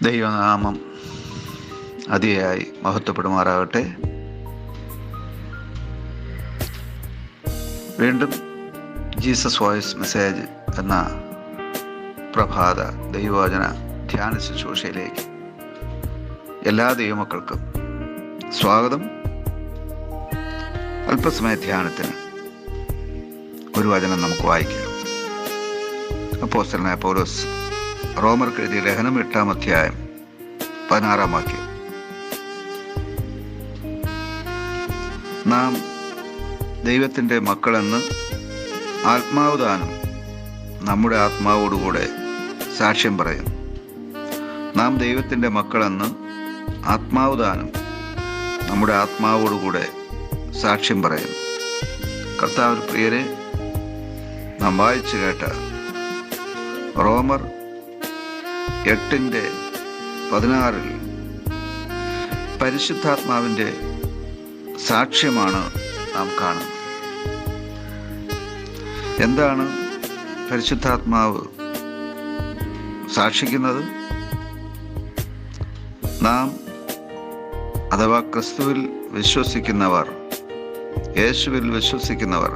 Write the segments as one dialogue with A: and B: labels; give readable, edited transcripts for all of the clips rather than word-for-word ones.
A: ദൈവനാമം അതിയായി മഹത്വപ്പെടുമാറാകട്ടെ. വീണ്ടും ജീസസ് വോയിസ് മെസ്സേജ് എന്ന പ്രഭാത ദൈവവചന ധ്യാന ശുശ്രൂഷയിലേക്ക് എല്ലാ ദൈവമക്കൾക്കും സ്വാഗതം. അല്പസമയ ധ്യാനത്തിന് ഒരു വചനം നമുക്ക് വായിക്കാം. അപ്പോസ്തലനായ പൗലോസ് റോമർക്ക് എഴുതിയ ലേഖനം 8-ാം അധ്യായം 16-ാം വാക്യം. നാം ദൈവത്തിൻ്റെ മക്കളെന്ന് ആത്മാവ് താനും നമ്മുടെ ആത്മാവോടുകൂടെ സാക്ഷ്യം പറയും. നാം ദൈവത്തിൻ്റെ മക്കളെന്ന് ആത്മാവ് താനും നമ്മുടെ ആത്മാവോടുകൂടെ സാക്ഷ്യം പറയും. കർത്താവിൽ പ്രിയരെ, നാം വായിച്ചു കേട്ട റോമർ 8:16 പരിശുദ്ധാത്മാവിൻ്റെ സാക്ഷ്യമാണ് നാം കാണുന്നത്. എന്താണ് പരിശുദ്ധാത്മാവ് സാക്ഷിക്കുന്നത്? നാം അഥവാ ക്രിസ്തുവിൽ വിശ്വസിക്കുന്നവർ, യേശുവിൽ വിശ്വസിക്കുന്നവർ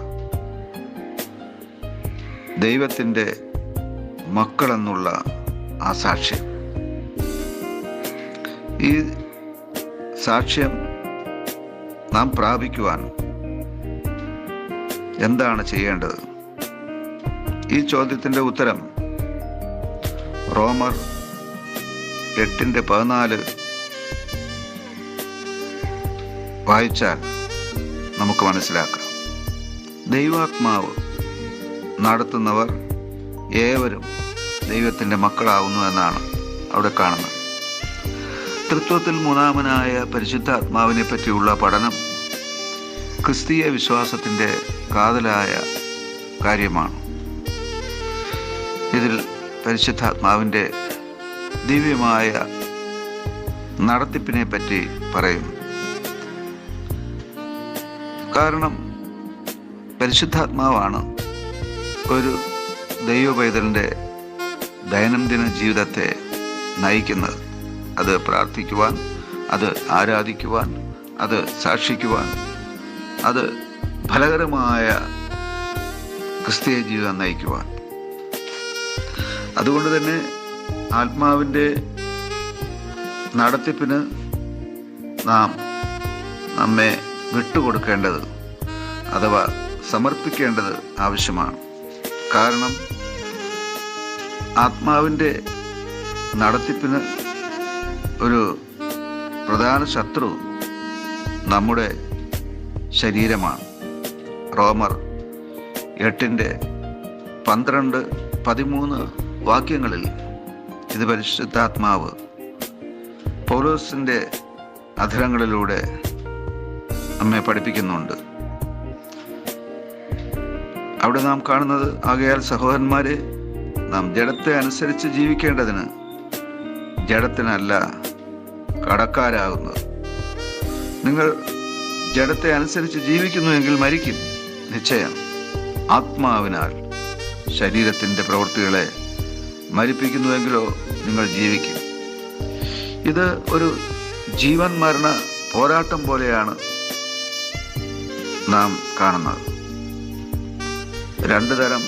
A: ദൈവത്തിൻ്റെ മക്കളെന്നുള്ള ആ സാക്ഷ്യം, ഈ സാക്ഷ്യം നാം പ്രാപിക്കുവാൻ എന്താണ് ചെയ്യേണ്ടത്? ഈ ചോദ്യത്തിൻ്റെ ഉത്തരം റോമർ 8:14 വായിച്ചാൽ നമുക്ക് മനസ്സിലാക്കാം. ദൈവാത്മാവ് നടത്തുന്നവർ ഏവരും ദൈവത്തിൻ്റെ മക്കളാവുന്നു എന്നാണ് അവിടെ കാണുന്നത്. തൃത്വത്തിൽ മൂന്നാമനായ പരിശുദ്ധാത്മാവിനെ പറ്റിയുള്ള പഠനം ക്രിസ്തീയ വിശ്വാസത്തിൻ്റെ കാതലായ കാര്യമാണ്. ഇതിൽ പരിശുദ്ധാത്മാവിൻ്റെ ദിവ്യമായ നടത്തിപ്പിനെ പറ്റി പറയും. കാരണം പരിശുദ്ധാത്മാവാണ് ഒരു ദൈവപൈതലിൻ്റെ ദൈനംദിന ജീവിതത്തെ നയിക്കുന്നത്. അത് പ്രാർത്ഥിക്കുവാൻ, അത് ആരാധിക്കുവാൻ, അത് സാക്ഷിക്കുവാൻ, അത് ഫലകരമായ ക്രിസ്തീയ ജീവിതം നയിക്കുവാൻ. അതുകൊണ്ട് തന്നെ ആത്മാവിൻ്റെ നടത്തിപ്പിന് നാം നമ്മെ വിട്ടുകൊടുക്കേണ്ടത് അഥവാ സമർപ്പിക്കേണ്ടത് ആവശ്യമാണ്. കാരണം ആത്മാവിൻ്റെ നടത്തിപ്പിന് ഒരു പ്രധാന ശത്രു നമ്മുടെ ശരീരമാണ്. റോമർ 8:12-13 വാക്യങ്ങളിൽ ഇത് പരിശുദ്ധാത്മാവ് പൗലോസിൻ്റെ അധരങ്ങളിലൂടെ നമ്മെ പഠിപ്പിക്കുന്നുണ്ട്. അവിടെ നാം കാണുന്നത്, ആകയാൽ സഹോദരന്മാരെ, നാം ജഡത്തെ അനുസരിച്ച് ജീവിക്കേണ്ടതിന് ജഡത്തിനല്ല കടക്കാരാകുന്നത്. നിങ്ങൾ ജഡത്തെ അനുസരിച്ച് ജീവിക്കുന്നുവെങ്കിൽ മരിക്കും. നിശ്ചയം ആത്മാവിനാൽ ശരീരത്തിൻ്റെ പ്രവൃത്തികളെ മരിപ്പിക്കുന്നുവെങ്കിലോ നിങ്ങൾ ജീവിക്കും. ഇത് ഒരു ജീവൻ മരണ പോരാട്ടം പോലെയാണ് നാം കാണുന്നത്. 2 തരം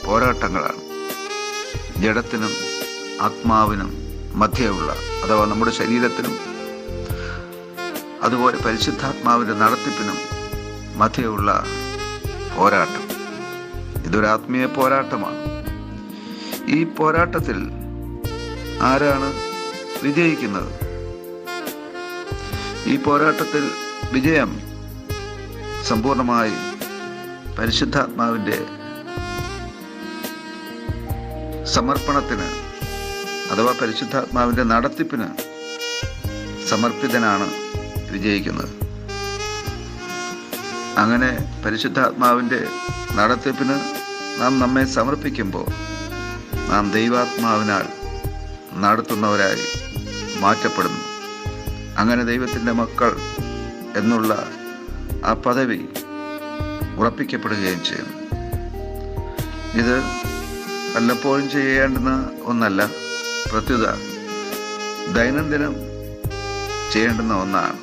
A: പോരാട്ടങ്ങളാണ് ജഡത്തിനും ആത്മാവിനും മധ്യയുള്ള, അഥവാ നമ്മുടെ ശരീരത്തിനും അതുപോലെ പരിശുദ്ധാത്മാവിൻ്റെ നടത്തിപ്പിനും മധ്യയുള്ള പോരാട്ടം. ഇതൊരു ആത്മീയ പോരാട്ടമാണ്. ഈ പോരാട്ടത്തിൽ ആരാണ് വിജയിക്കുന്നത്? ഈ പോരാട്ടത്തിൽ വിജയം സമ്പൂർണമായി പരിശുദ്ധാത്മാവിൻ്റെ സമർപ്പണത്തിന് അഥവാ പരിശുദ്ധാത്മാവിൻ്റെ നടത്തിപ്പിന് സമർപ്പിതനാണ് വിജയിക്കുന്നത്. അങ്ങനെ പരിശുദ്ധാത്മാവിൻ്റെ നടത്തിപ്പിന് നാം നമ്മെ സമർപ്പിക്കുമ്പോൾ നാം ദൈവാത്മാവിനാൽ നടത്തുന്നവരായി മാറ്റപ്പെടുന്നു. അങ്ങനെ ദൈവത്തിൻ്റെ മക്കൾ എന്നുള്ള ആ പദവി ഉറപ്പിക്കപ്പെടുകയും ചെയ്യുന്നു. ഇത് വല്ലപ്പോഴും ചെയ്യേണ്ടുന്ന ഒന്നല്ല. പ്രത്യുത ദൈനംദിനം ചെയ്യേണ്ടുന്ന ഒന്നാണ്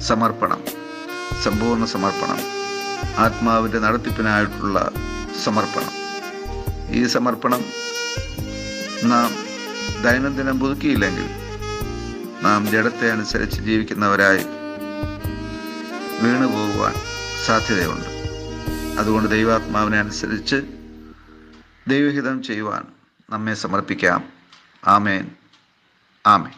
A: സമർപ്പണം, സമ്പൂർണ്ണ സമർപ്പണം, ആത്മാവിൻ്റെ നടത്തിപ്പിനായിട്ടുള്ള സമർപ്പണം. ഈ സമർപ്പണം നാം ദൈനംദിനം പുതുക്കിയില്ലെങ്കിൽ നാം ജഡത്തെ അനുസരിച്ച് ജീവിക്കുന്നവരായി വീണുപോകുവാൻ സാധ്യതയുണ്ട്. അതുകൊണ്ട് ദൈവാത്മാവിനെ അനുസരിച്ച് ദൈവഹിതം ചെയ്യുവാൻ നമ്മെ സമർപ്പിക്കാം. ആമേൻ, ആമേൻ.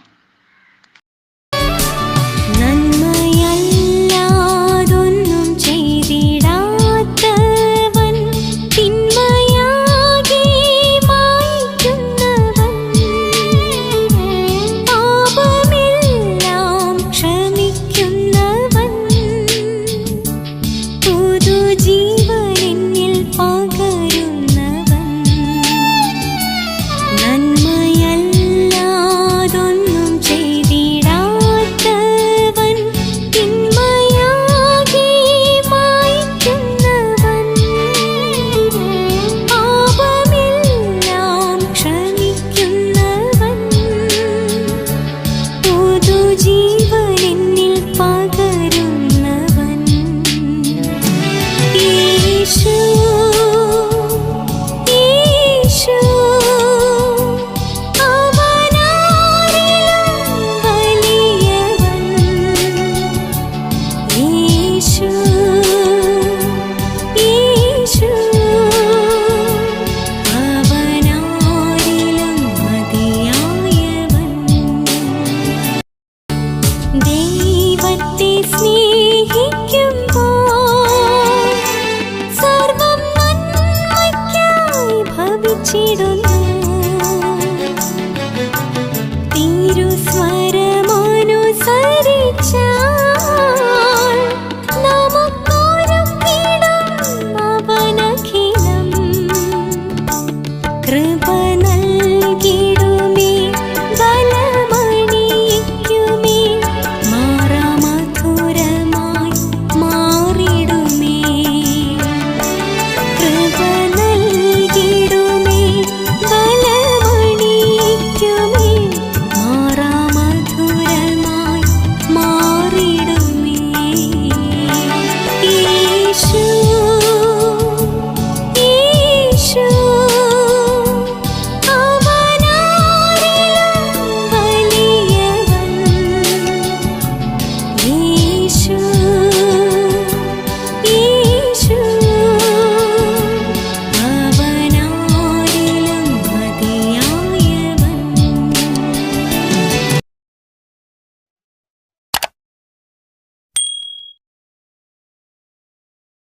B: जी